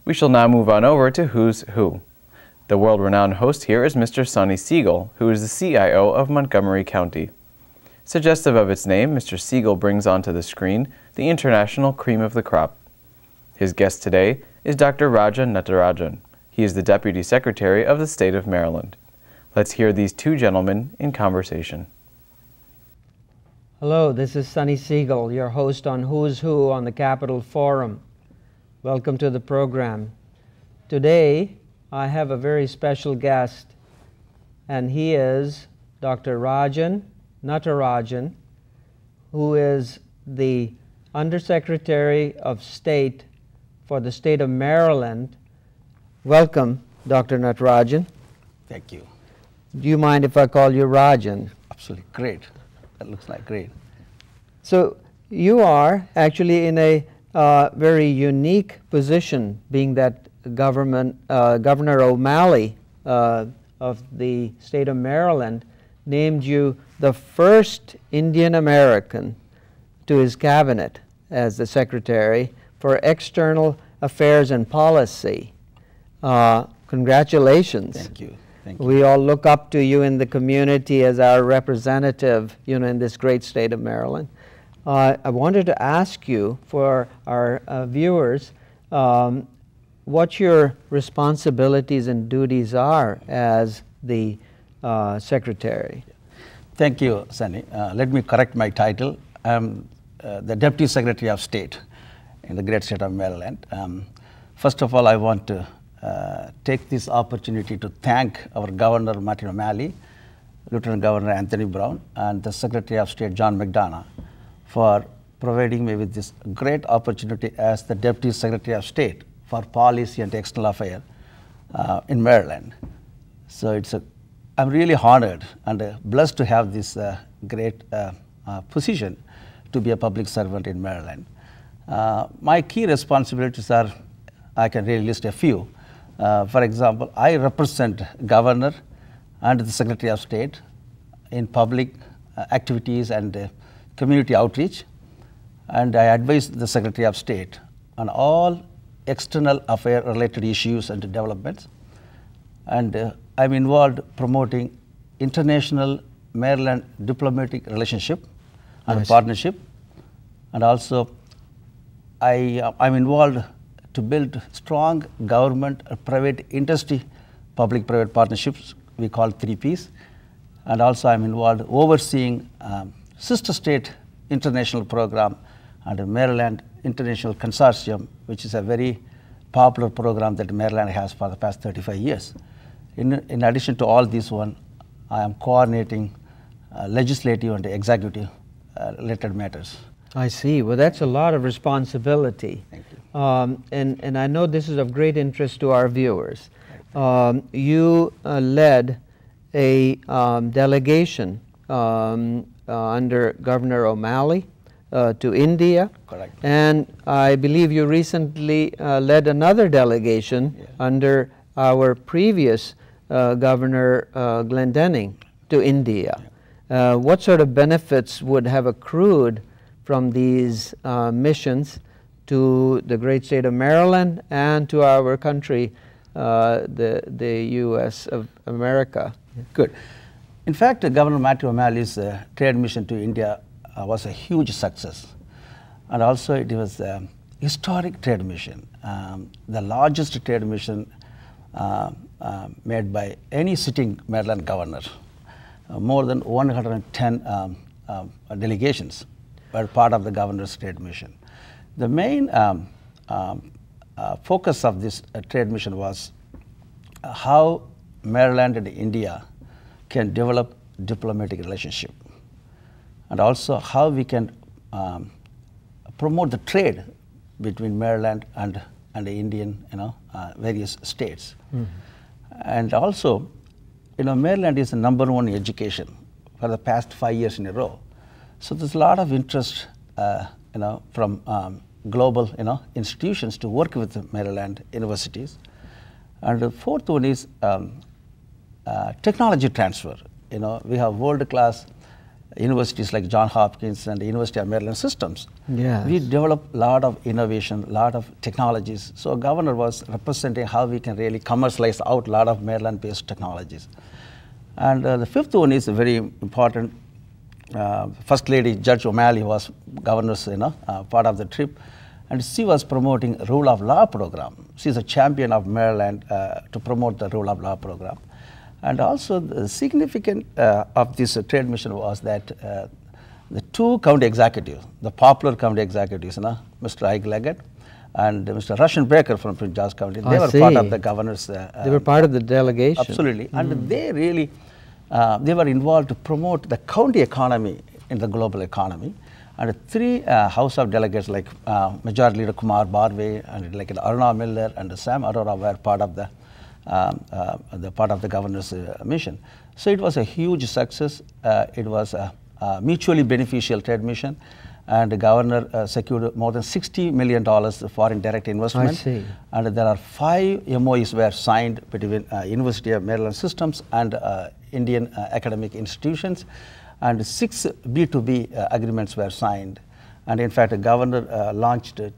We shall now move on over to Who's Who. The world-renowned host here is Mr. Sonny Siegel, who is the CIO of Montgomery County. Suggestive of its name, Mr. Siegel brings onto the screen the international cream of the crop. His guest today is Dr. Rajan Natarajan. He is the Deputy Secretary of the State of Maryland. Let's hear these two gentlemen in conversation. Hello, this is Sonny Siegel, your host on Who's Who on the Capitol Forum. Welcome to the program. Today, I have a very special guest, and he is Dr. Rajan Natarajan, who is the Undersecretary of State for the state of Maryland. Welcome, Dr. Natarajan. Thank you. Do you mind if I call you Rajan? Absolutely great. That looks like great. So you are actually in a very unique position, being that Governor O'Malley of the state of Maryland named you the first Indian American to his cabinet as the Secretary for External Affairs and Policy. Congratulations. Thank you. Thank you. We all look up to you in the community as our representative, in this great state of Maryland. I wanted to ask you, for our viewers, what your responsibilities and duties are as the Secretary. Thank you, Sunny. Let me correct my title. I'm the Deputy Secretary of State in the great state of Maryland. First of all, I want to take this opportunity to thank our Governor Martin O'Malley, Lieutenant Governor Anthony Brown, and the Secretary of State John McDonough for providing me with this great opportunity as the Deputy Secretary of State for Policy and External Affairs in Maryland. So I'm really honored and blessed to have this great position to be a public servant in Maryland. My key responsibilities are, I can really list a few. For example, I represent Governor and the Secretary of State in public activities and community outreach, and I advise the Secretary of State on all external affair related issues and developments. And I'm involved promoting international Maryland diplomatic relationship and partnership, and also I'm involved to build strong government private industry public-private partnerships we call 3Ps, and also I'm involved overseeing sister state international program and Maryland International Consortium, which is a very popular program that Maryland has for the past 35 years. In addition to all these I am coordinating legislative and executive related matters. I see. Well, that's a lot of responsibility. Thank you. And I know this is of great interest to our viewers. You led a delegation under Governor O'Malley to India. Correct. And I believe you recently led another delegation under our previous Governor Glendenning to India. What sort of benefits would have accrued from these missions to the great state of Maryland and to our country, the U.S. of America? Good. In fact, Governor Matthew O'Malley's trade mission to India was a huge success. And also it was a historic trade mission, the largest trade mission made by any sitting Maryland governor. More than 110 delegations were part of the governor's trade mission. The main focus of this trade mission was how Maryland and India can develop diplomatic relationship, and also how we can promote the trade between Maryland and the Indian, various states. Mm-hmm. And also, Maryland is the #1 in education for the past 5 years in a row. So there's a lot of interest, from global, institutions to work with the Maryland universities. And the fourth one is technology transfer. We have world-class universities like Johns Hopkins and the University of Maryland systems. Yes. We developed a lot of innovation, a lot of technologies. So governor was representing how we can really commercialize out a lot of Maryland-based technologies. And the fifth one is very important. First Lady Judge O'Malley was governor's part of the trip, and she was promoting rule of law program. She's a champion of Maryland to promote the rule of law program. And also the significant of this trade mission was that the two county executives, the popular county executives, Mr. Ike Leggett and Mr. Rajan Natarajan from Prince George County, they were part of the governor's. They were part of the delegation. Absolutely, and they really they were involved to promote the county economy in the global economy. And three House of Delegates like Majority Leader Kumar Barve and like Aruna Miller and Sam Arora were part of the governor's mission. So it was a huge success. It was a mutually beneficial trade mission, and the governor secured more than $60 million foreign direct investment. I see. And there are 5 MOUs were signed between University of Maryland systems and Indian academic institutions, and 6 B2B agreements were signed. And in fact, the governor launched a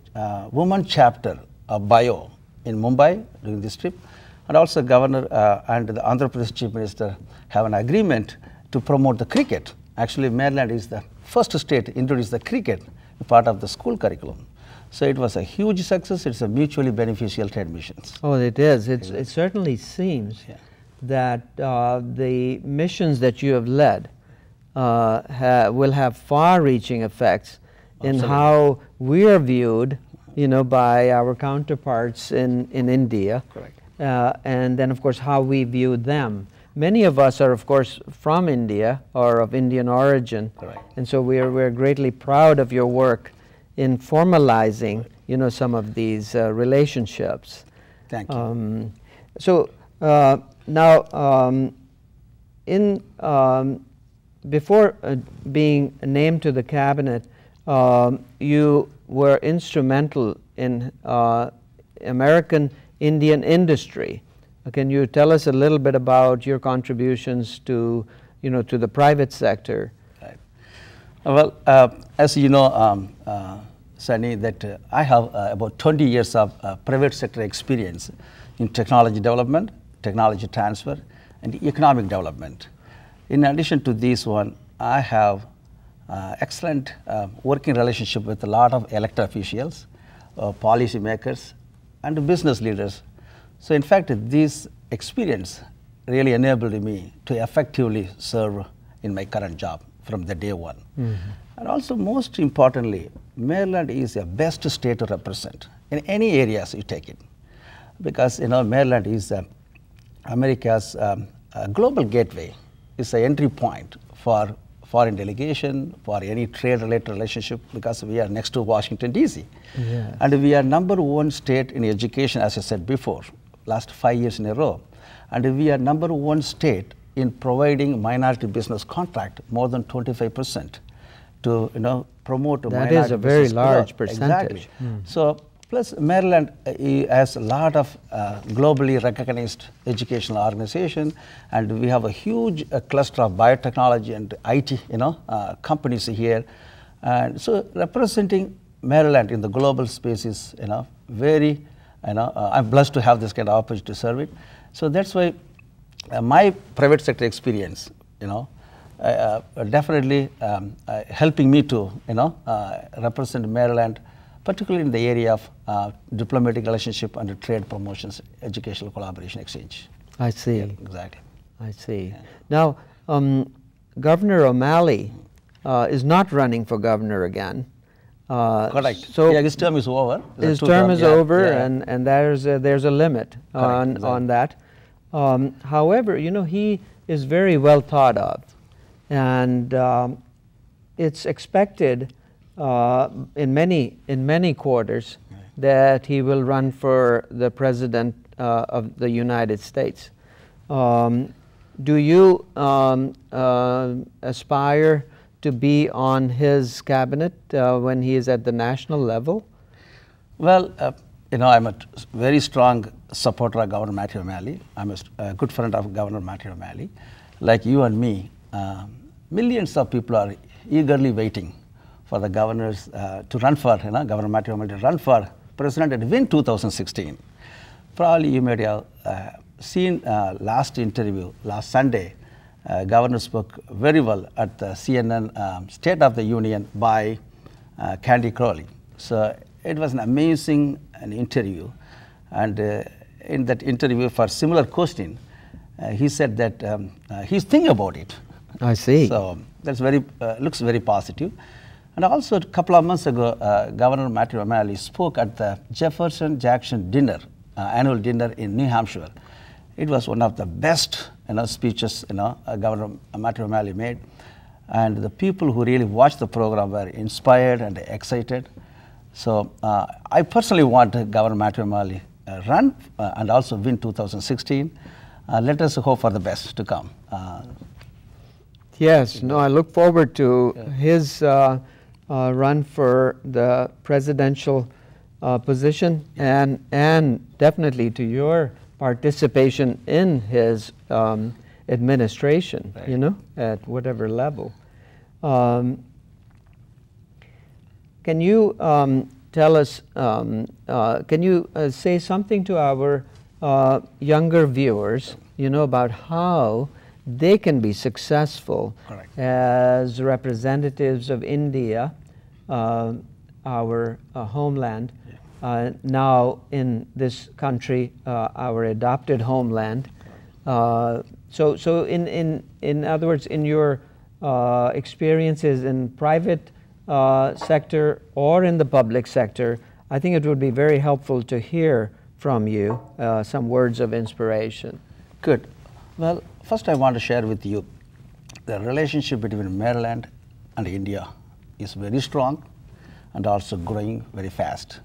women chapter of Bio in Mumbai during this trip. And also governor and the Andhra Pradesh Chief Minister have an agreement to promote the cricket. Actually, Maryland is the first state to introduce the cricket part of the school curriculum. So it was a huge success. It's a mutually beneficial trade missions. Oh, it is. It certainly seems that the missions that you have led will have far-reaching effects in how we are viewed, by our counterparts in India. Correct. And then, of course, how we view them. Many of us are, of course, from India or of Indian origin. Correct. And so we're greatly proud of your work in formalizing, some of these relationships. Thank you. So now, before being named to the cabinet, you were instrumental in American Indian industry. Can you tell us a little bit about your contributions to, to the private sector? Right. Well, as you know, Sunny, that I have about 20 years of private sector experience in technology development, technology transfer, and economic development. In addition to this one, I have excellent working relationship with a lot of elected officials, policy makers, and business leaders. So in fact, this experience really enabled me to effectively serve in my current job from the day one. Mm-hmm. And also, most importantly, Maryland is the best state to represent in any areas you take it, because Maryland is America's global gateway. It's an entry point for foreign delegation, for any trade-related relationship, because we are next to Washington, D.C. Yes. And we are #1 state in education, as I said before, last 5 years in a row. And we are #1 state in providing minority business contract, more than 25%, to promote that minority is a very large growth. percentage. Exactly. So plus Maryland has a lot of globally recognized educational organization, and we have a huge cluster of biotechnology and IT companies here. And so representing Maryland in the global space is very I'm blessed to have this kind of opportunity to serve it. So that's why my private sector experience definitely helping me to represent Maryland, particularly in the area of diplomatic relationship and trade promotions, educational collaboration exchange. I see. Yeah, exactly. I see. Yeah. Now, Governor O'Malley is not running for governor again. Correct. So his term is over. His term is over, and there's a limit on that. However, he is very well thought of, and it's expected in many quarters that he will run for the president of the United States. Do you aspire to be on his cabinet when he is at the national level? Well, I'm a very strong supporter of Governor Matthew O'Malley. I'm a good friend of Governor Matthew O'Malley. Like you and me, millions of people are eagerly waiting for the governors to run for, Governor Matthew to run for president and win 2016. Probably you may have seen last interview, last Sunday, Governor spoke very well at the CNN State of the Union by Candy Crowley. So it was an amazing interview. And in that interview, for similar question, he said that he's thinking about it. I see. So that's looks very positive. And also a couple of months ago, Governor Matthew O'Malley spoke at the Jefferson Jackson dinner, annual dinner in New Hampshire. It was one of the best speeches Governor Matthew O'Malley made. And the people who really watched the program were inspired and excited. So I personally want Governor Matthew O'Malley run and also win 2016. Let us hope for the best to come. Yes, no, I look forward to his run for the presidential position and definitely to your participation in his administration, right. At whatever level. Can you tell us, can you say something to our younger viewers, about how they can be successful Correct. as representatives of India, our homeland, now in this country, our adopted homeland. So in other words, in your experiences in private sector or in the public sector, I think it would be very helpful to hear from you some words of inspiration. Good. Well, first I want to share with you the relationship between Maryland and India is very strong and also growing very fast,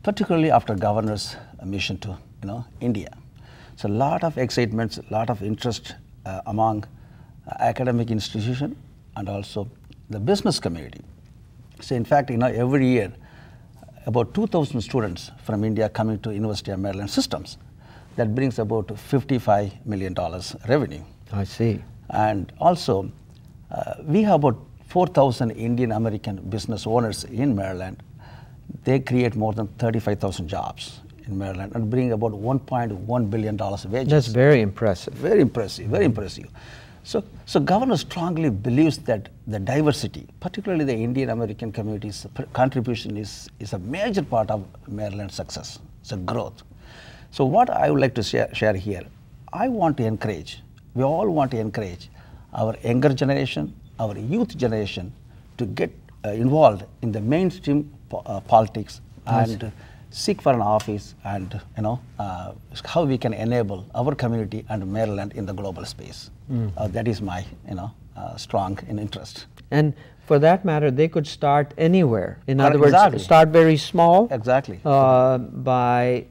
particularly after governor's mission to India. So a lot of excitement, a lot of interest among academic institutions and also the business community. So in fact, every year about 2,000 students from India coming to University of Maryland systems. That brings about $55 million revenue. I see. And also, we have about 4,000 Indian American business owners in Maryland. They create more than 35,000 jobs in Maryland and bring about $1.1 billion wages. That's very impressive. Very impressive, very impressive. So governor strongly believes that the diversity, particularly the Indian American community's contribution is a major part of Maryland's success, it's a growth. So what I would like to share here, I want to encourage, we all want to encourage our younger generation, our youth generation to get involved in the mainstream politics and seek for an office and how we can enable our community and Maryland in the global space. That is my strong interest. And for that matter, they could start anywhere. In other words, Exactly. start very small. Exactly. By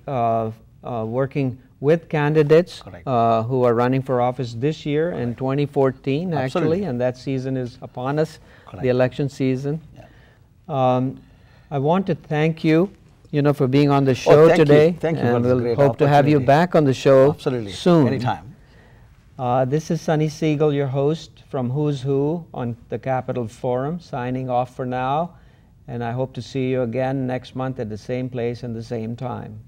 working with candidates who are running for office this year in 2014, actually, Absolutely. and that season is upon us, Correct. the election season. Yeah. I want to thank you, for being on the show thank you. today. Thank you for and this we'll great hope to have you opportunity. back on the show Absolutely. soon. Anytime. This is Sonny Siegel, your host from Who's Who on the Capitol Forum, signing off for now. And I hope to see you again next month at the same place and the same time.